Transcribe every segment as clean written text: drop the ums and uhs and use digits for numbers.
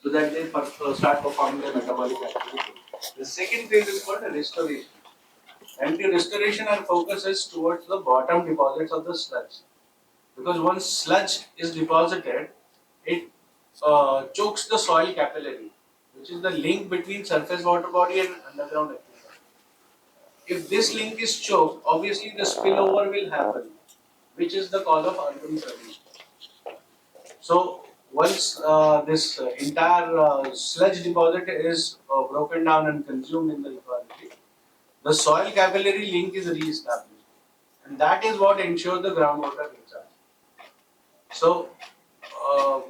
so that they start performing their metabolic activity. The second phase is called restoration. And the restoration our focus is towards the bottom deposits of the sludge. Because once sludge is deposited, it chokes the soil capillary, which is the link between surface water body and underground aquifer. If this link is choked, obviously the spillover will happen, which is the cause of urban flooding. So once this entire sludge deposit is broken down and consumed in the equality, the soil capillary link is re-established, and that is what ensures the groundwater recharge. So,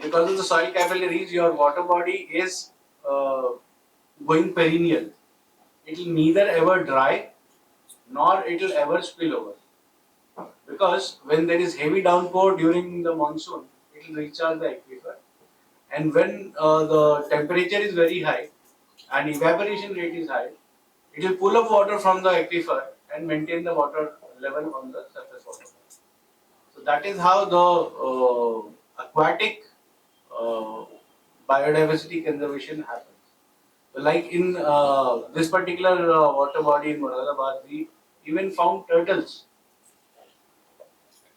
because of the soil capillaries, your water body is going perennial. It will neither ever dry nor it will ever spill over. Because when there is heavy downpour during the monsoon, it will recharge the aquifer. And when the temperature is very high and evaporation rate is high, it will pull up water from the aquifer and maintain the water level on the surface water. So that is how the aquatic uh, biodiversity conservation happens. So like in this particular water body in Moradabad, we even found turtles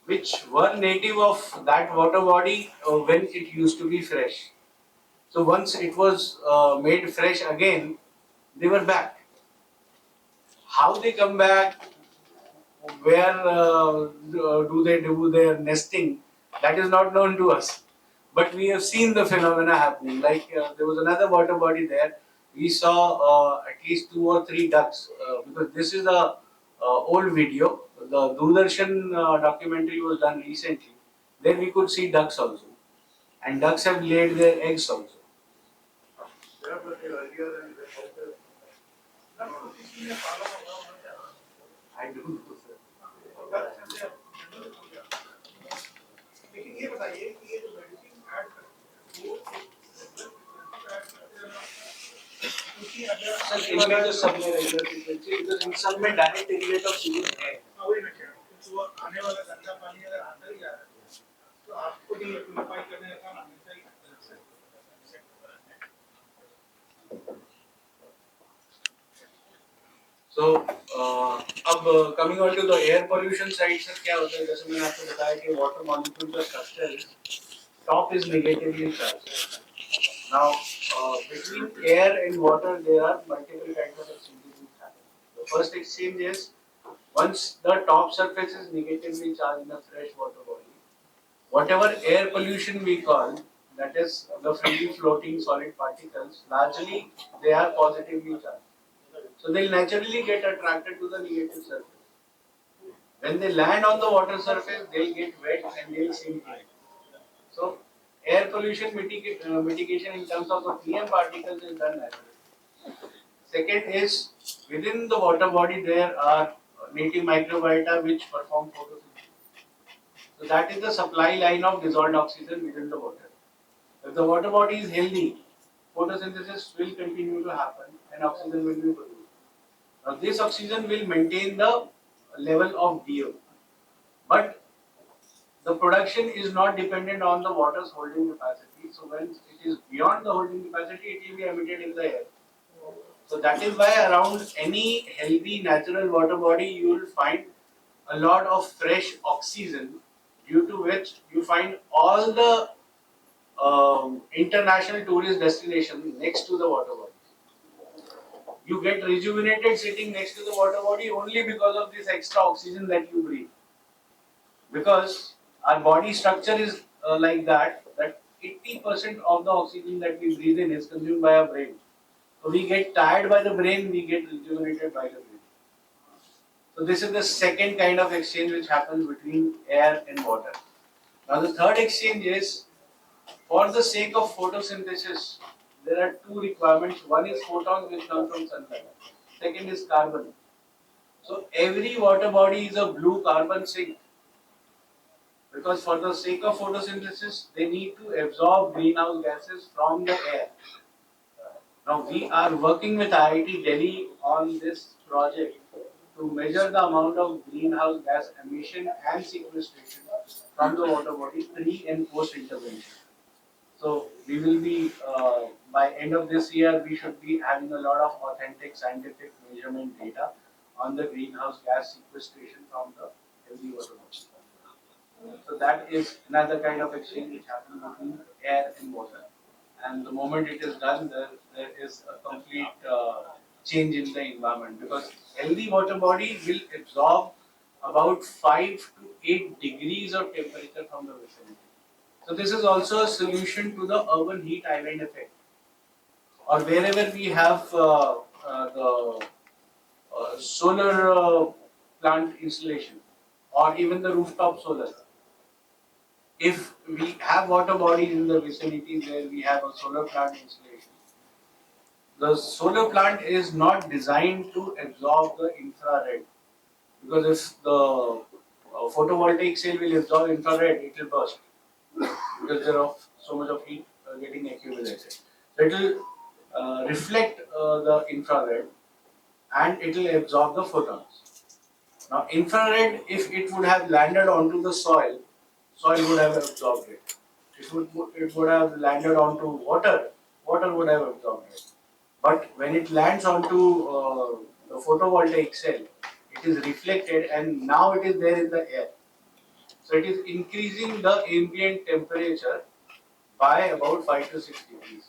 which were native of that water body when it used to be fresh. So once it was made fresh again, they were back. How they come back, where do they do their nesting, that is not known to us. But we have seen the phenomena happening. Like there was another water body there. We saw at least two or three ducks because this is a old video. The Doordarshan documentary was done recently. There we could see ducks also, and ducks have laid their eggs also. I don't know, sir. Sir इनमें जो सब में regular frequency because इन सब में direct inlet of series है वही मैं कह रहा हूँ तो वो आने वाला गंदा पानी अगर अंदर ही आ रहा है तो आपको भी प्यूरिफाई करने का काम हमेशा ही So, अब coming on to the air pollution side sir क्या होता है जैसे मैंने आपको बताया कि water molecule का structure top is negatively charged. Now, between air and water, there are multiple kinds of exchanges which happen. The first exchange is once the top surface is negatively charged in a fresh water body, whatever air pollution we call, that is the freely floating solid particles, largely they are positively charged. So they'll naturally get attracted to the negative surface. When they land on the water surface, they'll get wet and they'll sink in. So, air pollution mitigation in terms of the PM particles is done naturally. Second is within the water body there are native microbiota which perform photosynthesis. So that is the supply line of dissolved oxygen within the water. If the water body is healthy, photosynthesis will continue to happen and oxygen will be produced. Now this oxygen will maintain the level of DO. But the production is not dependent on the water's holding capacity. So when it is beyond the holding capacity, it will be emitted in the air. So that is why around any healthy natural water body, you will find a lot of fresh oxygen, due to which you find all the international tourist destinations next to the water body. You get rejuvenated sitting next to the water body only because of this extra oxygen that you breathe. Because our body structure is like that 80% of the oxygen that we breathe in is consumed by our brain. So we get tired by the brain, we get rejuvenated by the brain. So this is the second kind of exchange which happens between air and water. Now the third exchange is for the sake of photosynthesis. There are two requirements. One is photons which come from sunlight. Second is carbon. So every water body is a blue carbon sink. Because for the sake of photosynthesis, they need to absorb greenhouse gases from the air. Now we are working with IIT Delhi on this project to measure the amount of greenhouse gas emission and sequestration from the water body pre and post intervention. So we will be by end of this year, we should be having a lot of authentic scientific measurement data on the greenhouse gas sequestration from the healthy water bodies. So that is another kind of exchange which happens between air and water. And the moment it is done, there is a complete change in the environment, because healthy water body will absorb about 5 to 8 degrees of temperature from the vicinity. So this is also a solution to the urban heat island effect, or wherever we have the solar plant installation, or even the rooftop solar. If we have water bodies in the vicinity where we have a solar plant installation, the solar plant is not designed to absorb the infrared, because if the photovoltaic cell will absorb infrared, it will burst because there of so much of heat getting accumulated. So it will reflect the infrared and it will absorb the photons. Now, infrared, if it would have landed onto the soil, soil would have absorbed it. It would have landed onto water, water would have absorbed it. But when it lands onto the photovoltaic cell, it is reflected and now it is there in the air. So it is increasing the ambient temperature by about 5 to 6 degrees.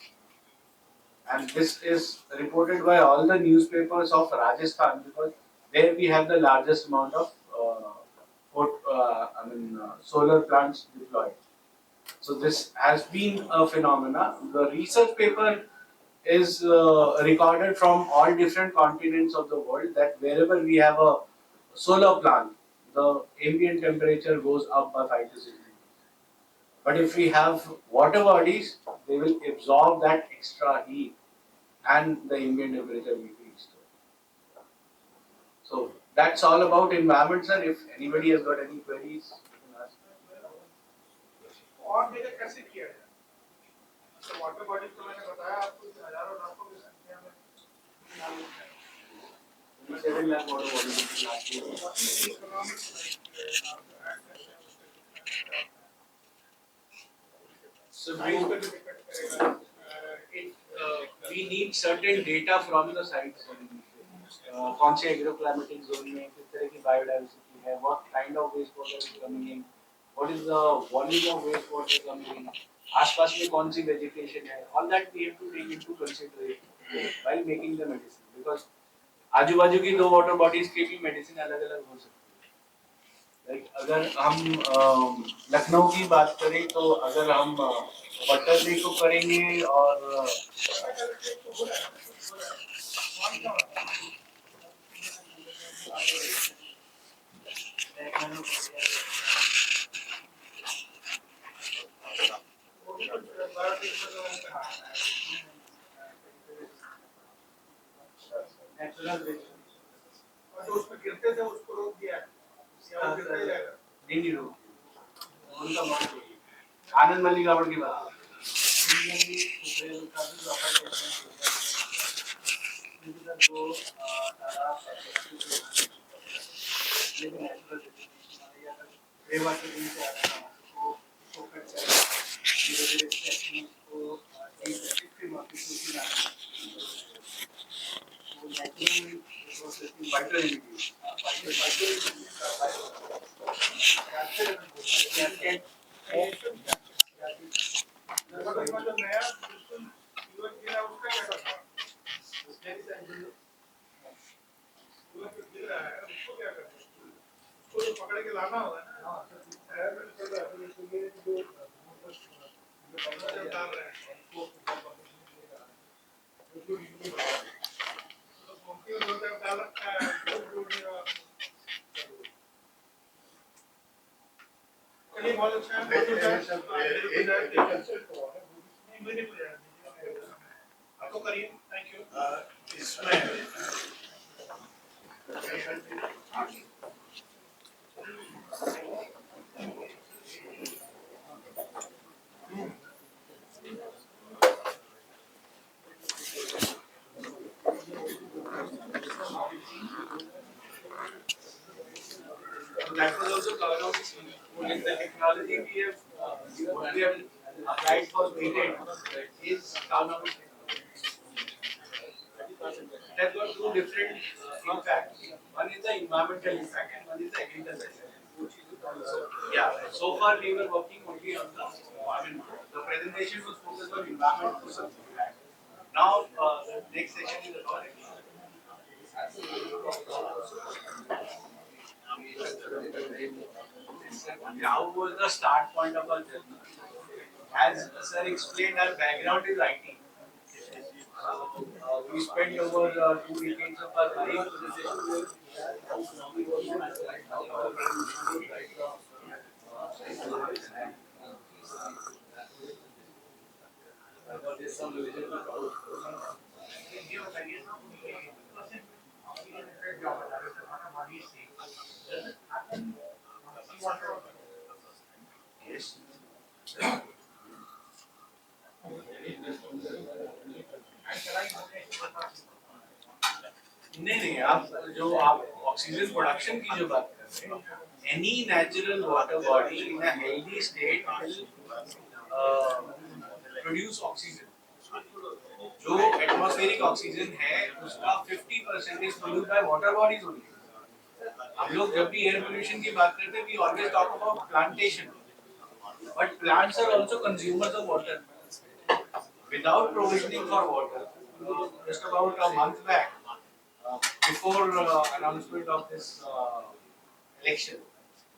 And this is reported by all the newspapers of Rajasthan, because there we have the largest amount of solar plants deployed. So this has been a phenomena. The research paper is recorded from all different continents of the world, that wherever we have a solar plant, the ambient temperature goes up by 5 to 6 degrees. But if we have water bodies, they will absorb that extra heat and the ambient temperature will be restored. So that's all about environment, sir. If anybody has got any queries, you can ask. और मेरे कैसे किया जाए? तो water body तो मैंने बताया आपको कि हजारों लाखों की संख्या में 7 lakh water bodies last year. So we need certain data from the sites. कौन से एग्रोक्लाइमेटिक जोन में किस तरह की बायोडाइवर्सिटी है, what kind of waste water is coming in, what is the volume of waste water coming in, आसपास में कौन सी vegetation है, all that we have to take into consideration while making the medicine, because आजू बाजू की दो water bodies की भी मेडिसिन अलग अलग हो सकती है. लाइक अगर हम लखनऊ की बात करें, तो अगर हम वाटर ले को करेंगे और और जो उसमें गिरते थे उसको रोक दिया है, या वो गिरता ही रहेगा। नहीं रोक उनका मत होगी. आनंद मल्लिक रावण की बात जो नया बिल्कुल युवक गिरा उसका क्या करना? युवक जो गिर रहा है उसको क्या करना? उसको तो पकड़ के लाना होगा ना। डाल रहे हैं डाल रखा है चलिए बहुत अच्छा है आपको करिए थैंक यू इसमें that was also covered out in the technology we have applied for patent is Carnot technology. has got two different impacts. One is the environmental impact and one is the agricultural impact. Yeah, so far we were working only on the presentation was focused on environmental impact. Now, the next session is about how was the start point of our journey. As sir explained, our background is IT. We spent over 2 decades of our life. Yes. नहीं आप जो आप oxygen production की जो बात कर रहे हैं any natural water body in a healthy state will produce oxygen जो एटमॉस्फेरिक ऑक्सीजन है उसका 50% is produced by water bodies only हम लोग जब भी एयर पोल्यूशन की बात करते हैं we always talk about plantation but plants are also consumers of water without provisioning for water just about a month back before announcement of this election,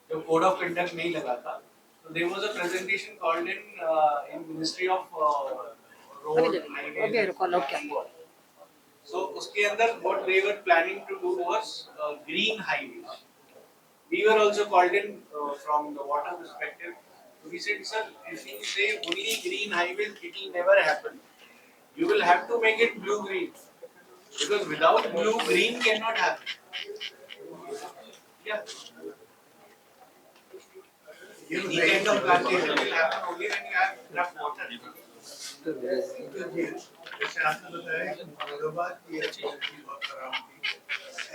the code of conduct नहीं लगा था, so there was a presentation called in Ministry of Road, Highways. So उसके अंदर what they were planning to do was green highways. We were also called in from the water perspective. We said, sir, if you say only green highways, it will never happen. You will have to make it blue green because without blue, green cannot happen. Yeah. Any kind of plantation will happen only when you have enough water. जैसे आपने बताया कि मुरादाबाद की activity बहुत खराब थी,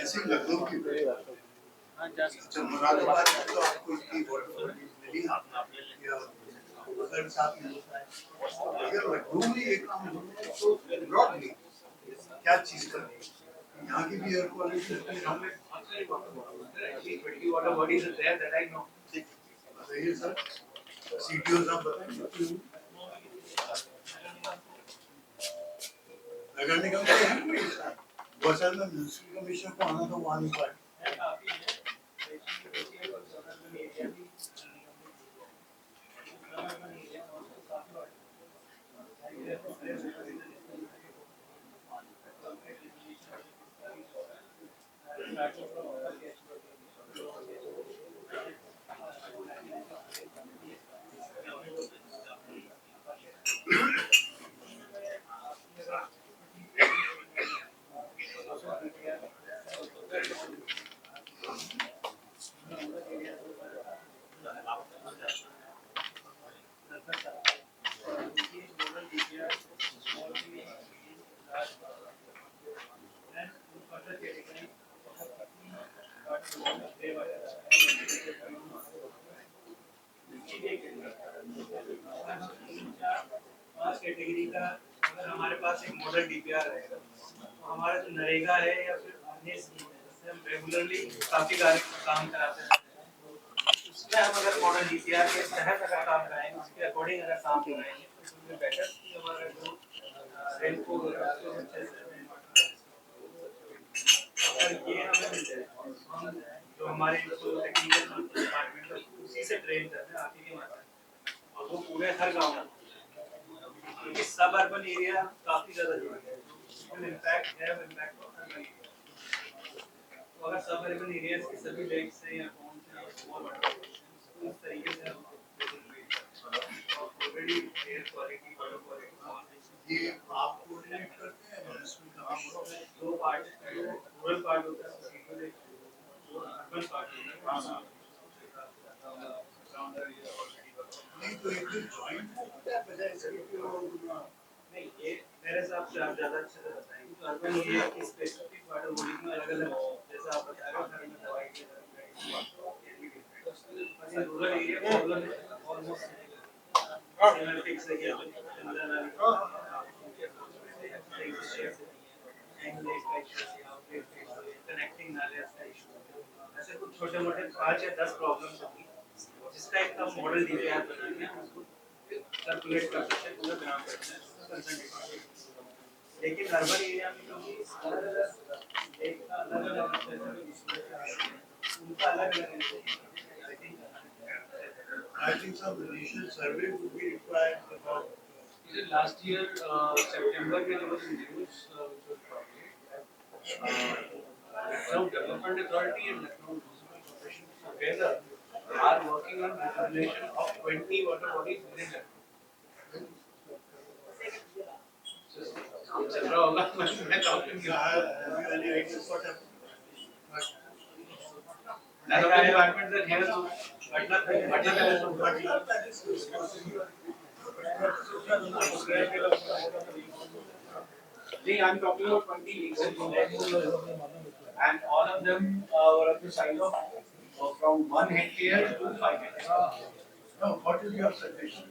ऐसे लखनऊ की अच्छा मुरादाबाद में तो आपको इतनी वाटर मिली या अगर साथ में अगर लखनऊ में एक काम तो ब्रॉडली क्या चीज करनी है यहाँ की भी एयर क्वालिटी हमने बहुत सारी water bodies are there that I know. बताइए सर सीटीओ साहब बताइए नगर निगम के हैं कोई बहुत सारे में म्यूनिसिपल कमीशन को आना तो वहाँ नहीं पाए कैटेगरी का अगर हमारे पास एक मॉडल डीपीआर रहेगा तो हमारा जो नरेगा है या फिर अन्य स्कीम है जिससे हम रेगुलरली काफी काम कराते हैं उसमें हम अगर मॉडल डीपीआर के तहत अगर काम कराएंगे उसके अकॉर्डिंग अगर काम कराएंगे तो उसमें बेटर कि हमारा जो रेंट को अगर ये हमें मिल जाए हम जो हमारे जो टेक्निकल डिपार्टमेंट है उसी से ट्रेन करते हैं आगे की मात्रा और वो पूरे हर गाँव में क्योंकि सब अर्बन एरिया काफी ज्यादा जुड़ गया है इम्पैक्ट है इम्पैक्ट तो अगर सब अर्बन एरियाज के सभी लेक्स हैं या पॉन्ड्स हैं या स्मॉल वाटर तो इस तरीके से हम already air quality water quality ये आप कोऑर्डिनेट करते हैं म्यूनिसिपल कमीशन दो पार्ट रूरल पार्ट होता है सिटी अर्बन पार्ट होता है नहीं तो एक जॉइंट होता है बजाय सीटीओ नहीं ये मेरे हिसाब से आप ज्यादा अच्छे से बताएंगे तो अर्बन एरिया की स्पेसिफिक वाटर बॉडी में अलग-अलग जैसा आप बता रहे हो घर में दवाई की तरह rural area problem almost semantics है क्या छोटे मोटे 5 या 10 प्रॉब्लम्स होगी जिसका एक मॉडल डीपीआर बना के हम उसको सर्कुलेट कर सकते हैं पूरे ग्राम पंचायत। लेकिन अर्बन एरिया में क्योंकि एक का अलग अलग उनका अलग अलग I think some initial survey would be required about. Last year, September, there was news which was published. Lucknow Development Authority and Lucknow Municipal Corporation together are working on regulation of 20 water bodies within Lucknow. काम चल रहा होगा मैं talking Have you any ideas what happened? None of the departments are here, so I'm talking about 20 leagues and all of them were of the size of from 1 hectare to 5 hectares. No, what is your suggestion?